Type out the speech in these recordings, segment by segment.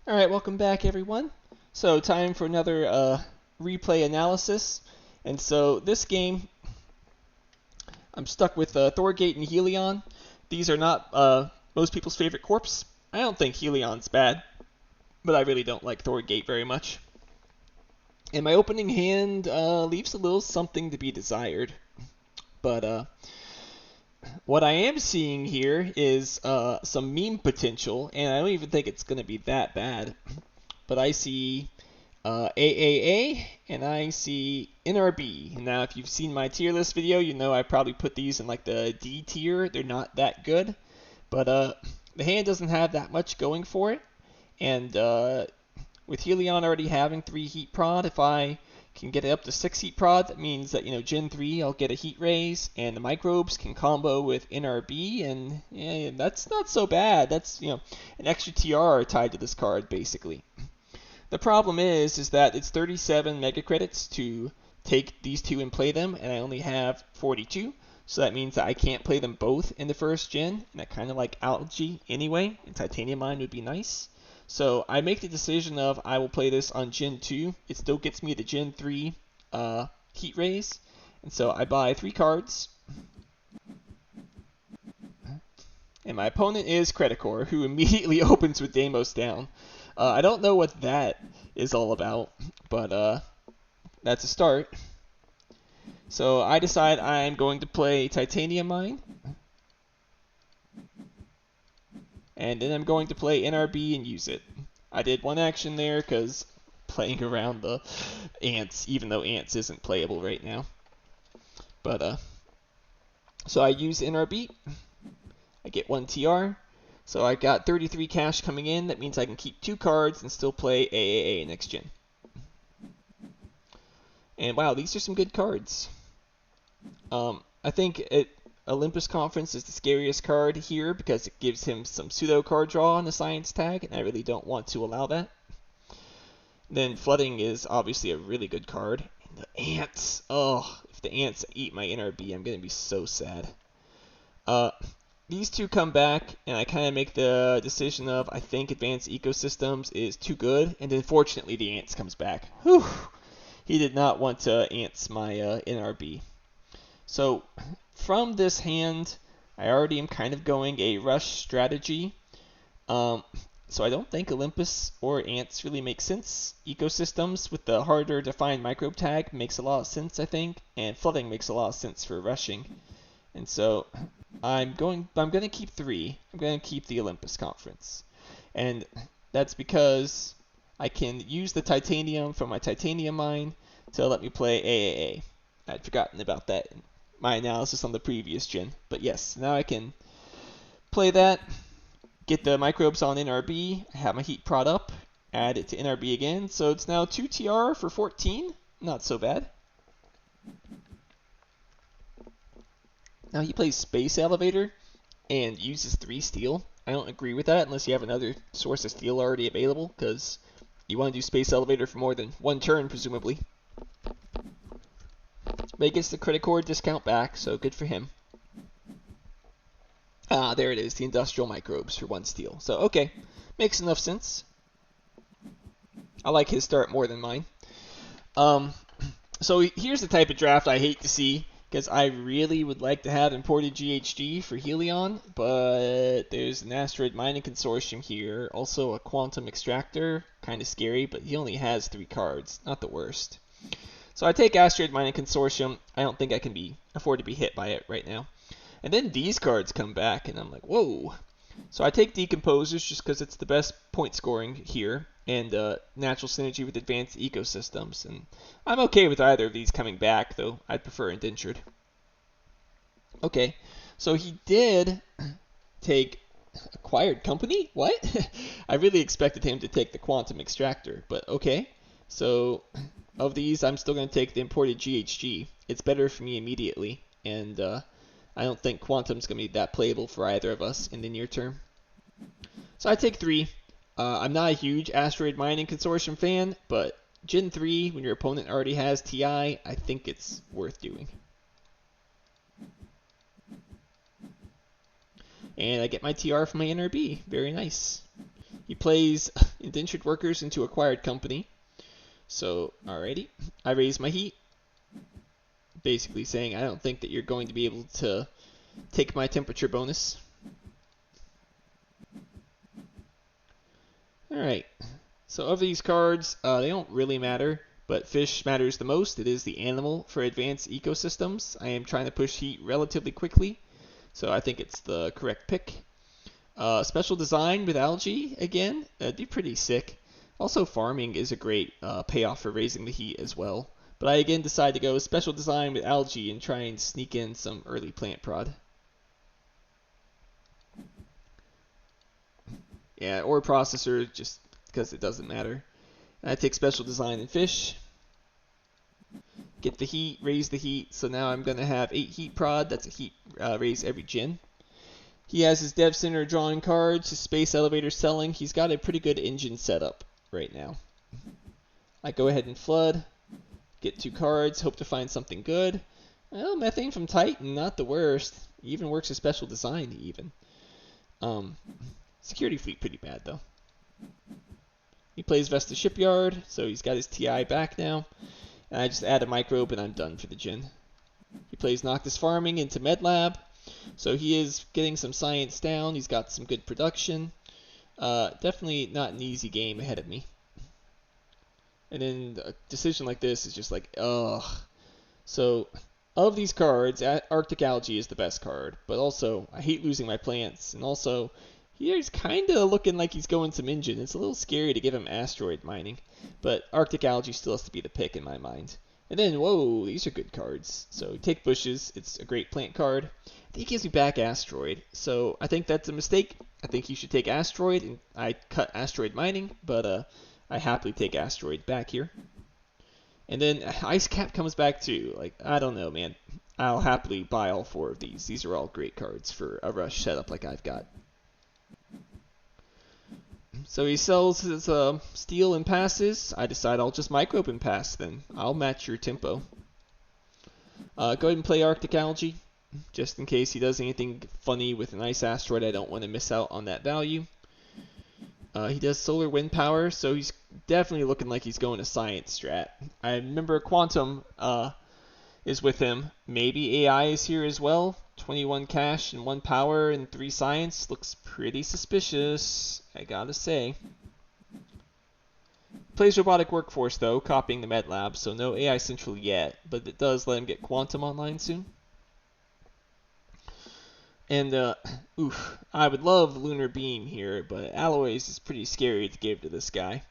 Alright, welcome back everyone. So time for another replay analysis. And so this game, I'm stuck with Thorgate and Helion. These are not most people's favorite corps. I don't think Helion's bad, but I really don't like Thorgate very much. And my opening hand leaves a little something to be desired. But what I am seeing here is some meme potential, and I don't even think it's going to be that bad. But I see AAA, and I see NRB. Now, if you've seen my tier list video, you know I probably put these in like the D tier. They're not that good, but the hand doesn't have that much going for it. And with Helion already having 3 heat prod, if I can get it up to 6 heat prod, that means that, Gen 3 I'll get a heat raise, and the microbes can combo with NRB, and yeah, that's not so bad. That's, an extra TR tied to this card, basically. The problem is that it's 37 mega credits to take these two and play them, and I only have 42, so that means that I can't play them both in the first gen, and I kind of like Algae anyway, and Titanium Mine would be nice. So I make the decision of I will play this on Gen 2. It still gets me the Gen 3 heat raise, and so I buy 3 cards. And my opponent is Credicore, who immediately opens with Deimos down. I don't know what that is all about, but that's a start. So I decide I'm going to play Titanium Mine. And then I'm going to play NRB and use it. I did one action there because playing around the Ants, even though Ants isn't playable right now. But so I use NRB. I get 1 TR. So I got 33 cash coming in. That means I can keep 2 cards and still play AAA next gen. And wow, these are some good cards. I think Olympus Conference is the scariest card here because it gives him some pseudo card draw on the science tag, and I really don't want to allow that. Then Flooding is obviously a really good card. And the Ants, oh, if the Ants eat my NRB, I'm going to be so sad. These two come back, and I kind of make the decision of I think Advanced Ecosystems is too good, and then fortunately the Ants comes back. Whew! He did not want to Ants my NRB. So from this hand, I already am kind of going a rush strategy. So I don't think Olympus or Ants really make sense. Ecosystems with the harder defined microbe tag makes a lot of sense, I think, and Flooding makes a lot of sense for rushing. And so I'm going to keep 3. I'm going to keep the Olympus Conference. And that's because I can use the Titanium from my Titanium Mine to let me play AAA. I'd forgotten about that in my analysis on the previous gen. But yes, now I can play that, get the microbes on NRB, have my heat prod up, add it to NRB again. So it's now 2 TR for 14. Not so bad. Now he plays Space Elevator and uses 3 steel. I don't agree with that unless you have another source of steel already available, because you want to do Space Elevator for more than 1 turn, presumably. But he gets the Credicore discount back, so good for him. Ah, there it is, the Industrial Microbes for 1 steel. So, okay, makes enough sense. I like his start more than mine. So here's the type of draft I hate to see, because I really would like to have imported GHG for Helion, but there's an Asteroid Mining Consortium here, also a Quantum Extractor, kind of scary, but he only has 3 cards, not the worst. So I take Asteroid Mining Consortium. I don't think I can afford to be hit by it right now. And then these cards come back, and I'm like, whoa. So I take Decomposers just because it's the best point scoring here, and natural synergy with Advanced Ecosystems. And I'm okay with either of these coming back, though I'd prefer Indentured. Okay, so he did take Acquired Company? What? I really expected him to take the Quantum Extractor, but okay. So of these, I'm still going to take the imported GHG. It's better for me immediately, and I don't think Quantum's going to be that playable for either of us in the near term. So I take 3. I'm not a huge Asteroid Mining Consortium fan, but Gen 3, when your opponent already has TI, I think it's worth doing. And I get my TR from my NRB. Very nice. He plays indentured workers into acquired company. So, alrighty. I raise my heat, basically saying I don't think that you're going to be able to take my temperature bonus. Alright. So of these cards, they don't really matter, but fish matters the most. It is the animal for advanced ecosystems. I am trying to push heat relatively quickly, so I think it's the correct pick. Special design with algae, again, that'd be pretty sick. Also, farming is a great payoff for raising the heat as well. But I again decide to go special design with algae and try and sneak in some early plant prod. Yeah, or processor, just because it doesn't matter. And I take special design and fish. Get the heat, raise the heat, so now I'm going to have 8 heat prod. That's a heat raise every gen. He has his dev center drawing cards, his space elevator selling. He's got a pretty good engine setup right now. I go ahead and flood, get 2 cards, hope to find something good. Well, methane from Titan, not the worst. He even works a special design even. Security fleet pretty bad though. He plays Vesta Shipyard, so he's got his TI back now. And I just add a microbe and I'm done for the gen. He plays Noctis Farming into MedLab. So he is getting some science down. He's got some good production. Definitely not an easy game ahead of me. And then a decision like this is just like, ugh. So, of these cards, Arctic Algae is the best card. But also, I hate losing my plants. And also, he's kind of looking like he's going some engine. It's a little scary to give him asteroid mining. But Arctic Algae still has to be the pick in my mind. And then, whoa, these are good cards. So, take bushes. It's a great plant card. I think he gives me back asteroid. So, I think that's a mistake. I think he should take asteroid. And I cut asteroid mining. But, I happily take asteroid back here. And then Ice Cap comes back too. Like, I don't know, man. I'll happily buy all 4 of these. These are all great cards for a rush setup like I've got. So he sells his steel and passes. I decide I'll just microbe and pass then. I'll match your tempo. Go ahead and play Arctic Algae. Just in case he does anything funny with an ice asteroid, I don't want to miss out on that value. He does solar wind power, so he's definitely looking like he's going to science strat. I remember Quantum is with him. Maybe AI is here as well. 21 cash and 1 power and 3 science. Looks pretty suspicious, I gotta say. Plays robotic workforce though, copying the med lab, so no AI central yet, but it does let him get Quantum online soon. And, I would love Lunar Beam here, but Alloys is pretty scary to give to this guy.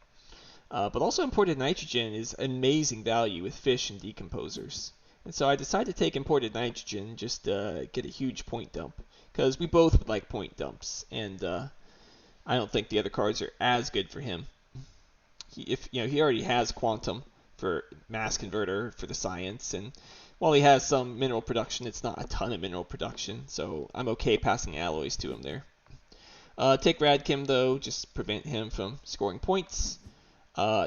But also imported nitrogen is amazing value with fish and decomposers. And so I decided to take imported nitrogen, just get a huge point dump. Because we both would like point dumps, and I don't think the other cards are as good for him. He already has Quantum for mass converter for the science, and while he has some mineral production, it's not a ton of mineral production, so I'm okay passing alloys to him there. Take Radkim though, just prevent him from scoring points.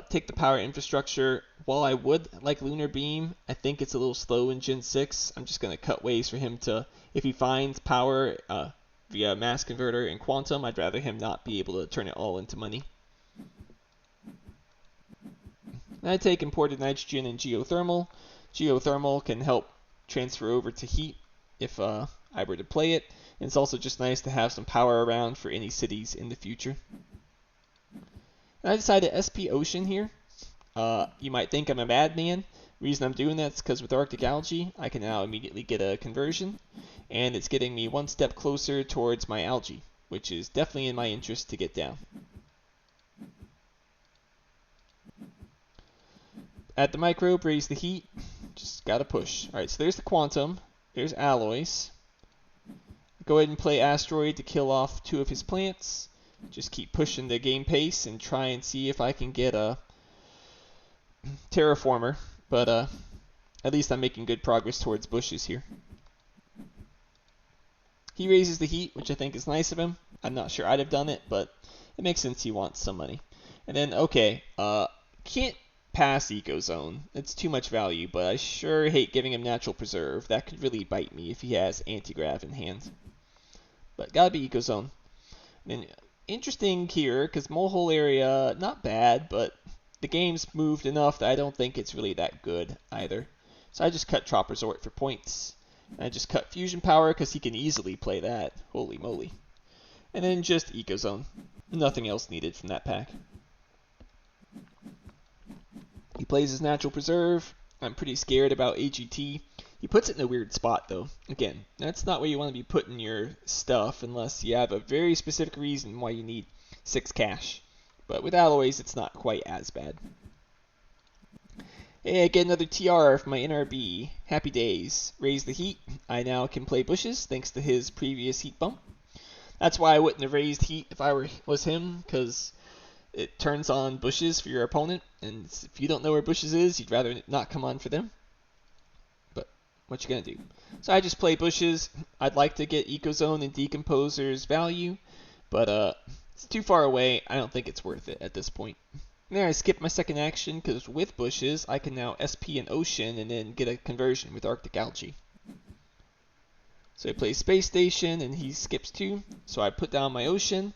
Take the power infrastructure. While I would like Lunar Beam, I think it's a little slow in Gen 6. I'm just going to cut ways for him to, if he finds power via mass converter and Quantum, I'd rather him not be able to turn it all into money. And I take imported nitrogen and geothermal. Geothermal can help transfer over to heat if I were to play it. And it's also just nice to have some power around for any cities in the future. And I decided SP Ocean here. You might think I'm a madman. The reason I'm doing that is because with Arctic Algae, I can now immediately get a conversion. And it's getting me one step closer towards my algae, which is definitely in my interest to get down. At the microbe, raise the heat. Just gotta push. Alright, so there's the Quantum. There's Alloys. Go ahead and play Asteroid to kill off 2 of his plants. Just keep pushing the game pace and try and see if I can get a Terraformer. But at least I'm making good progress towards bushes here. He raises the heat, which I think is nice of him. I'm not sure I'd have done it, but it makes sense he wants some money. And then, okay, can't pass Ecozone. It's too much value, but I sure hate giving him Natural Preserve. That could really bite me if he has Anti-Grav in hand. But gotta be Ecozone. And interesting here because Molehole area, not bad, but the game's moved enough that I don't think it's really that good either. So I just cut Trop Resort for points. And I just cut Fusion Power because he can easily play that. Holy moly. And then just Ecozone. Nothing else needed from that pack. He plays his Natural Preserve. I'm pretty scared about AGT. He puts it in a weird spot, though. Again, that's not where you want to be putting your stuff unless you have a very specific reason why you need 6 cash. But with Alloys, it's not quite as bad. Hey, I get another TR for my NRB. Happy days. Raise the heat. I now can play bushes thanks to his previous heat bump. That's why I wouldn't have raised heat if I was him, because it turns on bushes for your opponent, and if you don't know where bushes is, you'd rather not come on for them. But what you gonna do? So I just play bushes. I'd like to get Ecozone and Decomposer's value, but it's too far away. I don't think it's worth it at this point. And then I skip my second action because with bushes I can now SP an Ocean and then get a conversion with Arctic Algae. So I play Space Station and he skips 2. So I put down my Ocean.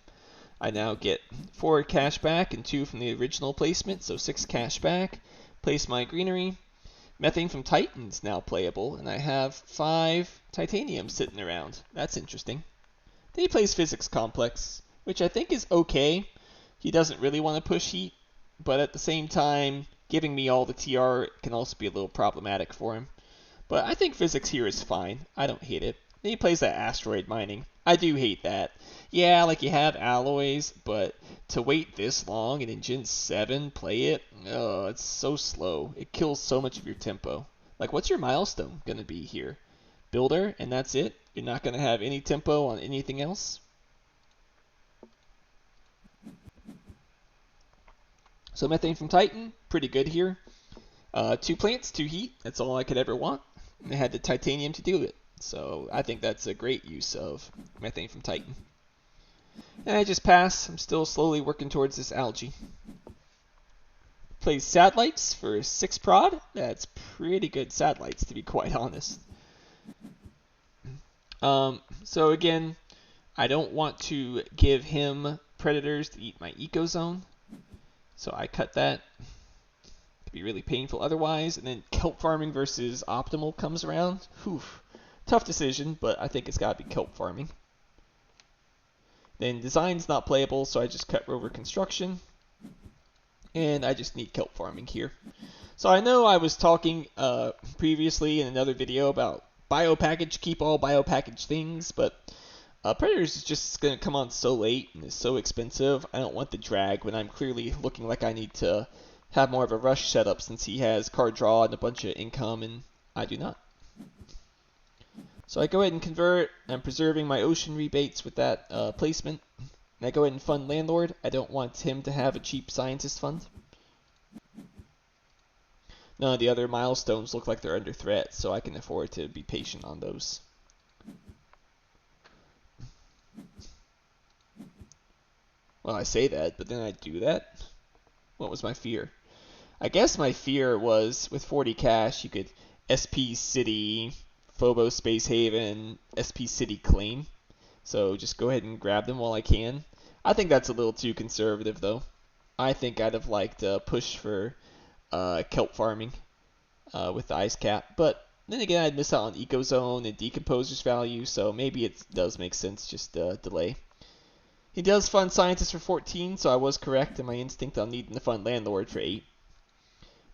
I now get 4 cash back and 2 from the original placement, so 6 cash back. Place my greenery. Methane from Titan is now playable, and I have 5 titanium sitting around. That's interesting. Then he plays Physics Complex, which I think is okay. He doesn't really want to push heat, but at the same time, giving me all the TR can also be a little problematic for him. But I think Physics here is fine. I don't hate it. Then he plays that Asteroid Mining. I do hate that. Yeah, like you have Alloys, but to wait this long and in Gen 7 play it, it's so slow. It kills so much of your tempo. Like, what's your milestone going to be here? Builder, and that's it? You're not going to have any tempo on anything else? So Methane from Titan, pretty good here. 2 plants, 2 heat, that's all I could ever want. And I had the titanium to do it. So I think that's a great use of Methane from Titan. And I just pass. I'm still slowly working towards this algae. Plays Satellites for 6 prod. That's pretty good Satellites, to be quite honest. So again, I don't want to give him Predators to eat my Ecozone. So I cut that. Could be really painful otherwise. And then Kelp Farming versus Optimal comes around. Whew. Tough decision, but I think it's got to be Kelp Farming. Then Design's not playable, so I just cut Rover Construction. And I just need Kelp Farming here. So I know I was talking previously in another video about biopackage, keep all biopackage things, but Predators is just going to come on so late and is so expensive. I don't want the drag when I'm clearly looking like I need to have more of a rush setup since he has card draw and a bunch of income and I do not. So I go ahead and convert. I'm preserving my Ocean rebates with that placement. And I go ahead and fund Landlord. I don't want him to have a cheap Scientist fund. None of the other milestones look like they're under threat, so I can afford to be patient on those. Well, I say that, but then I do that. What was my fear? I guess my fear was with 40 cash, you could SP City, Phobos Space Haven, SP City Claim. So just go ahead and grab them while I can. I think that's a little too conservative, though. I think I'd have liked to push for Kelp Farming with the Ice Cap. But then again, I'd miss out on Ecozone and Decomposer's value, so maybe it does make sense just delay. He does fund Scientist for 14, so I was correct in my instinct on needing to fund Landlord for 8.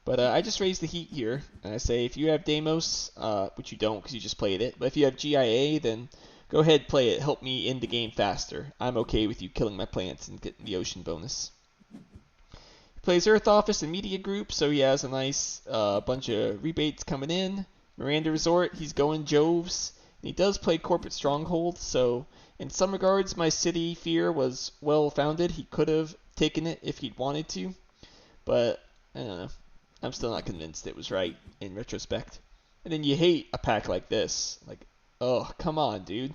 But I just raise the heat here, and I say if you have Deimos, which you don't because you just played it, but if you have GIA, then go ahead, play it. Help me end the game faster. I'm okay with you killing my plants and getting the Ocean bonus. He plays Earth Office and Media Group, so he has a nice bunch of rebates coming in. Miranda Resort, he's going Joves. And he does play Corporate Stronghold, so in some regards, my city fear was well-founded. He could have taken it if he'd wanted to, but I don't know. I'm still not convinced it was right in retrospect. And then you hate a pack like this. Like, oh, come on, dude.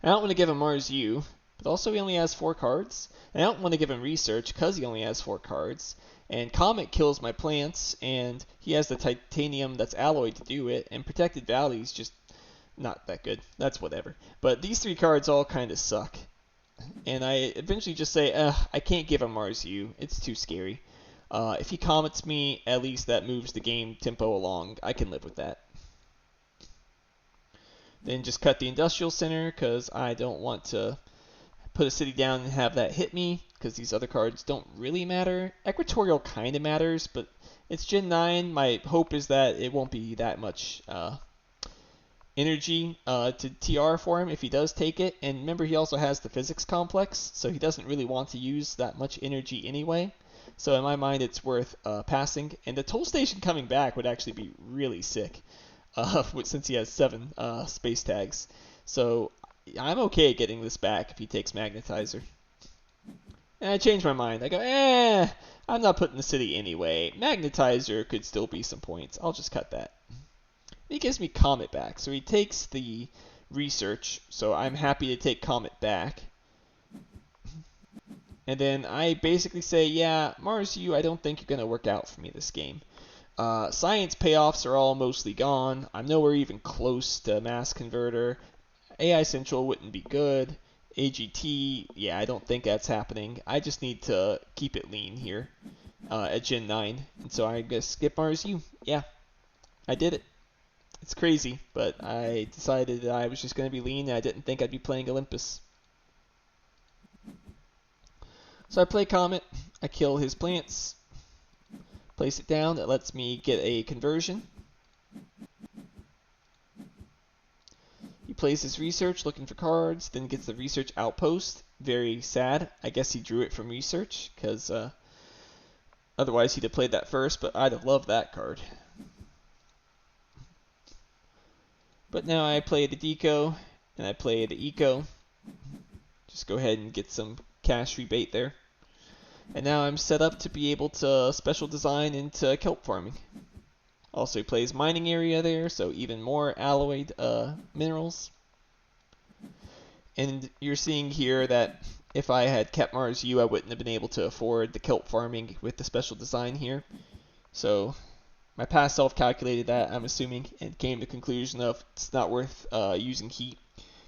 I don't want to give him Mars U, but also he only has 4 cards. And I don't want to give him Research because he only has 4 cards. And Comet kills my plants, and he has the Titanium that's alloyed to do it, and Protected Valley's just not that good. That's whatever. But these 3 cards all kind of suck. And I eventually just say, I can't give him Mars U. It's too scary. If he comets me, at least that moves the game tempo along. I can live with that. Then just cut the industrial center because I don't want to put a city down and have that hit me because these other cards don't really matter. Equatorial kind of matters, but it's Gen 9. My hope is that it won't be that much energy to TR for him if he does take it. And remember, he also has the physics complex, so he doesn't really want to use that much energy anyway. So in my mind, it's worth passing. And the toll station coming back would actually be really sick, since he has 7 space tags. So I'm okay getting this back if he takes Magnetizer. And I changed my mind. I go, I'm not putting the city anyway. Magnetizer could still be some points. I'll just cut that. He gives me Comet back, so he takes the research, so I'm happy to take Comet back. And then I basically say, yeah, Mars U, I don't think you're going to work out for me this game. Science payoffs are all mostly gone. I'm nowhere even close to Mass Converter. AI Central wouldn't be good. AGT, yeah, I don't think that's happening. I just need to keep it lean here at Gen 9. And so I guess skip Mars U. Yeah, I did it. It's crazy, but I decided that I was just going to be lean and I didn't think I'd be playing Olympus. So I play Comet, I kill his plants, place it down, that lets me get a conversion. He plays his research looking for cards, then gets the research outpost. Very sad. I guess he drew it from research, because otherwise he'd have played that first, but I'd have loved that card. But now I play the Deco, and I play the Eco. Just go ahead and get some cash rebate there. And now I'm set up to be able to special design into kelp farming. Also he plays mining area there, so even more alloyed minerals. And you're seeing here that if I had kept Mars U, I wouldn't have been able to afford the kelp farming with the special design here. So my past self calculated that, I'm assuming, and came to the conclusion of it's not worth using heat,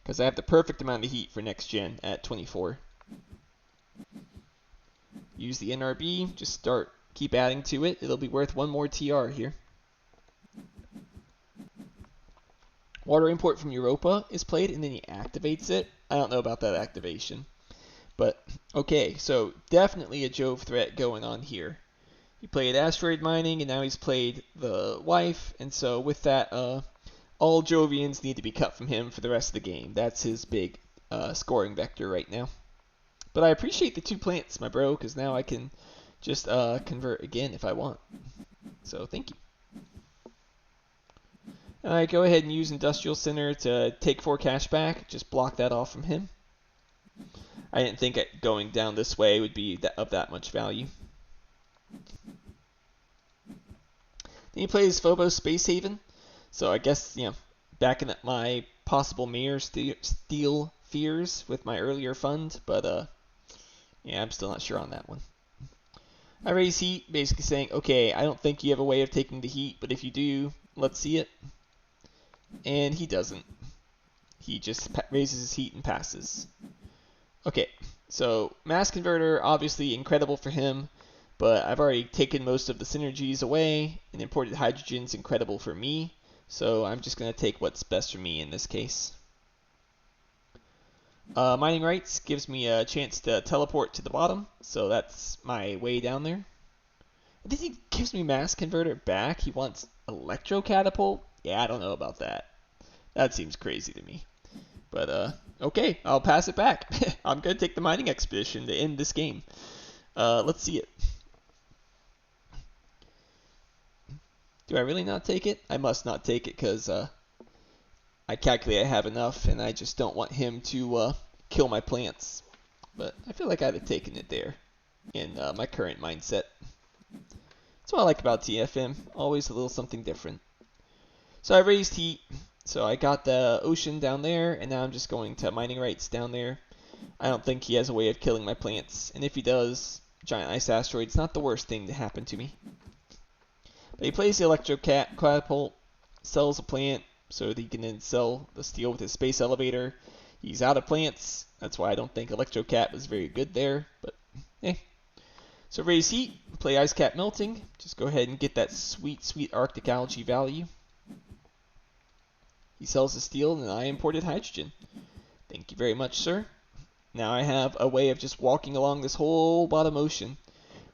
because I have the perfect amount of heat for next gen at 24. Use the NRB, just keep adding to it. It'll be worth 1 more TR here. Water import from Europa is played, and then he activates it. I don't know about that activation. But, okay, so definitely a Jove threat going on here. He played asteroid mining, and now he's played the wife, and so with that, all Jovians need to be cut from him for the rest of the game. That's his big scoring vector right now. But I appreciate the 2 plants, my bro, because now I can just convert again if I want. So thank you. I go ahead and use Industrial Center to take 4 cash back. Just block that off from him. I didn't think going down this way would be of that much value. Then he plays Phobos Space Haven. So I guess, backing up my possible Mayor Steal fears with my earlier fund. But, yeah, I'm still not sure on that one. I raise heat, basically saying, okay, I don't think you have a way of taking the heat, but if you do, let's see it. And he doesn't. He just raises his heat and passes. Okay, so Mass Converter, obviously incredible for him, but I've already taken most of the synergies away, and imported hydrogen's incredible for me, so I'm just going to take what's best for me in this case. Mining rights gives me a chance to teleport to the bottom, so that's my way down there. And then he gives me Mass Converter back. He wants Electro Catapult. Yeah, I don't know about that. That seems crazy to me. But, okay, I'll pass it back. I'm going to take the mining expedition to end this game. Let's see it. Do I really not take it? I must not take it because I calculate I have enough, and I just don't want him to kill my plants. But I feel like I'd have taken it there in my current mindset. That's what I like about TFM. Always a little something different. So I raised heat. So I got the ocean down there, and now I'm just going to mining rights down there. I don't think he has a way of killing my plants. And if he does, giant ice asteroid's not the worst thing to happen to me. But he plays the Electro Catapult, sells a plant, so that he can then sell the steel with his space elevator. He's out of plants. That's why I don't think Electrocat was very good there. But, eh. So raise heat, play Ice Cap Melting. Just go ahead and get that sweet, sweet Arctic Algae value. He sells the steel, and I imported hydrogen. Thank you very much, sir. Now I have a way of just walking along this whole bottom ocean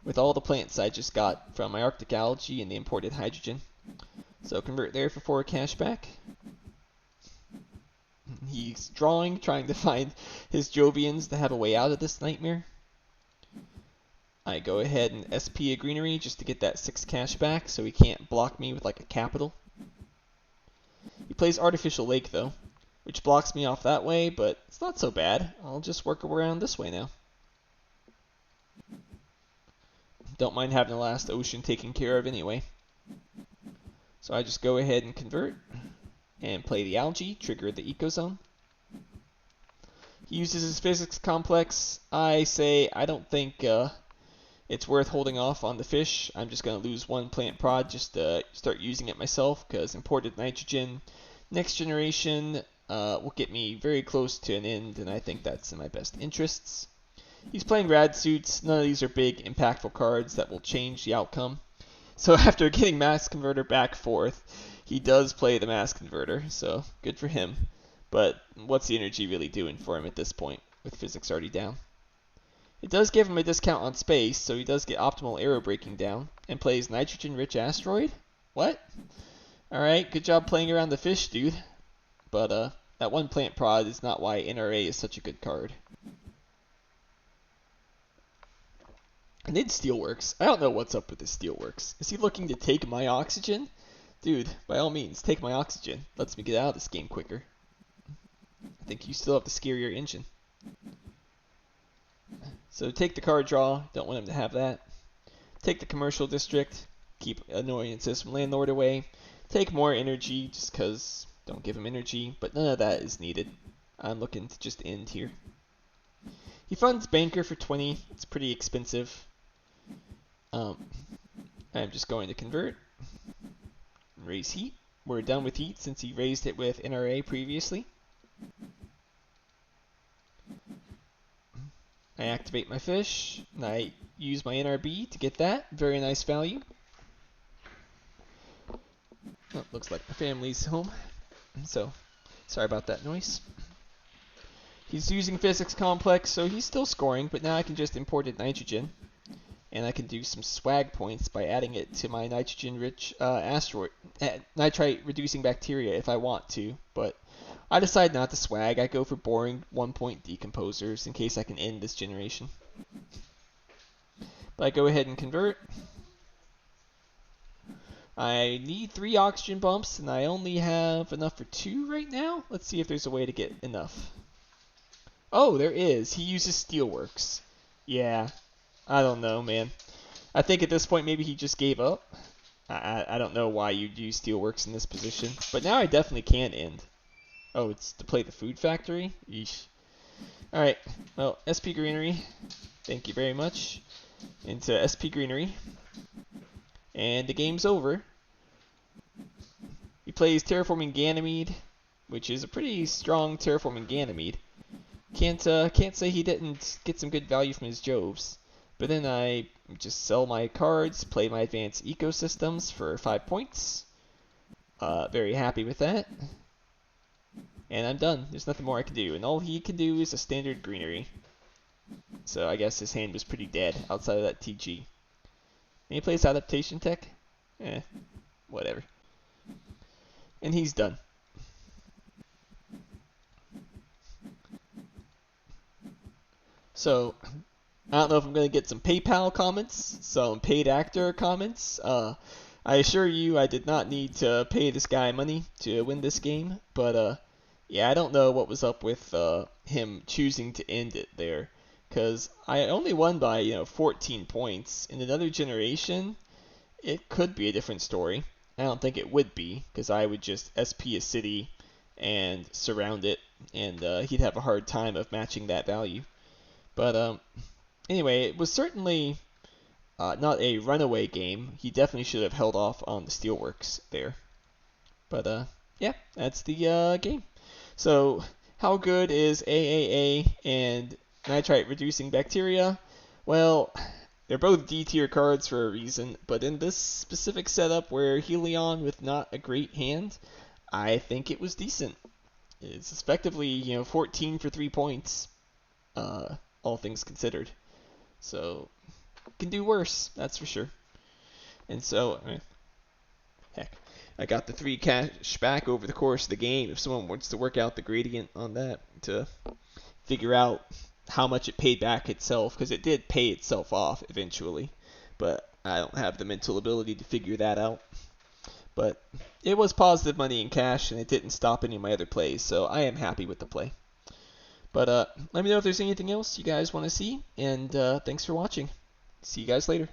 with all the plants I just got from my Arctic Algae and the imported hydrogen. So convert there for 4 cash back. He's drawing, trying to find his Jovians to have a way out of this nightmare. I go ahead and SP a greenery just to get that 6 cash back so he can't block me with like a capital. He plays Artificial Lake though, which blocks me off that way, but it's not so bad. I'll just work around this way now. Don't mind having the last ocean taken care of anyway. So I just go ahead and convert and play the algae, trigger the ecozone. He uses his physics complex. I say I don't think it's worth holding off on the fish. I'm just going to lose 1 plant prod just to start using it myself, because imported nitrogen next generation will get me very close to an end, and I think that's in my best interests. He's playing rad suits. None of these are big, impactful cards that will change the outcome. So after getting Mass Converter back 4th, he does play the Mass Converter, so good for him. But what's the energy really doing for him at this point, with physics already down? It does give him a discount on space, so he does get optimal arrow braking down, and plays nitrogen-rich asteroid? What? Alright, good job playing around the fish, dude. But that 1 plant prod is not why NRA is such a good card. I need Steelworks. I don't know what's up with this Steelworks. Is he looking to take my oxygen? Dude, by all means, take my oxygen. Lets me get out of this game quicker. I think you still have the scarier engine. So take the card draw. Don't want him to have that. Take the commercial district. Keep annoyances from landlord away. Take more energy just because don't give him energy. But none of that is needed. I'm looking to just end here. He funds Banker for 20. It's pretty expensive. I'm just going to convert. Raise heat. We're done with heat since he raised it with NRA previously. I activate my fish, and I use my NRB to get that. Very nice value. Oh, looks like my family's home. So, sorry about that noise. He's using physics complex, so he's still scoring, but now I can just import nitrogen. And I can do some swag points by adding it to my nitrogen-rich asteroid, nitrite-reducing bacteria if I want to, but I decide not to swag. I go for boring 1-point decomposers in case I can end this generation. But I go ahead and convert. I need 3 oxygen bumps, and I only have enough for 2 right now. Let's see if there's a way to get enough. Oh, there is. He uses Steelworks. Yeah. I don't know, man. I think at this point maybe he just gave up. I don't know why you'd use Steelworks in this position. But now I definitely can end. Oh, it's to play the food factory? Yeesh. Alright, well, SP Greenery. Thank you very much. Into SP Greenery. And the game's over. He plays Terraforming Ganymede, which is a pretty strong Terraforming Ganymede. Can't say he didn't get some good value from his Joves. But then I just sell my cards, play my advanced ecosystems for 5 points. Very happy with that. And I'm done. There's nothing more I can do. And all he can do is a standard greenery. So I guess his hand was pretty dead outside of that TG. And he plays Adaptation Tech? Whatever. And he's done. So I don't know if I'm going to get some PayPal comments, some paid actor comments. I assure you I did not need to pay this guy money to win this game. But, yeah, I don't know what was up with him choosing to end it there. Because I only won by, 14 points. In another generation, it could be a different story. I don't think it would be, because I would just SP a city and surround it. And he'd have a hard time of matching that value. But, anyway, it was certainly not a runaway game. He definitely should have held off on the Steelworks there. But, yeah, that's the game. So, How good is AAA and nitrite reducing bacteria? Well, they're both D tier cards for a reason, but in this specific setup where Helion with not a great hand, I think it was decent. It's effectively, 14 for 3 points, all things considered. So, can do worse, that's for sure. And so, heck, I got the 3 cash back over the course of the game. If someone wants to work out the gradient on that to figure out how much it paid back itself, because it did pay itself off eventually, but I don't have the mental ability to figure that out. But it was positive money in cash, and it didn't stop any of my other plays, so I am happy with the play. But let me know if there's anything else you guys want to see, and thanks for watching. See you guys later.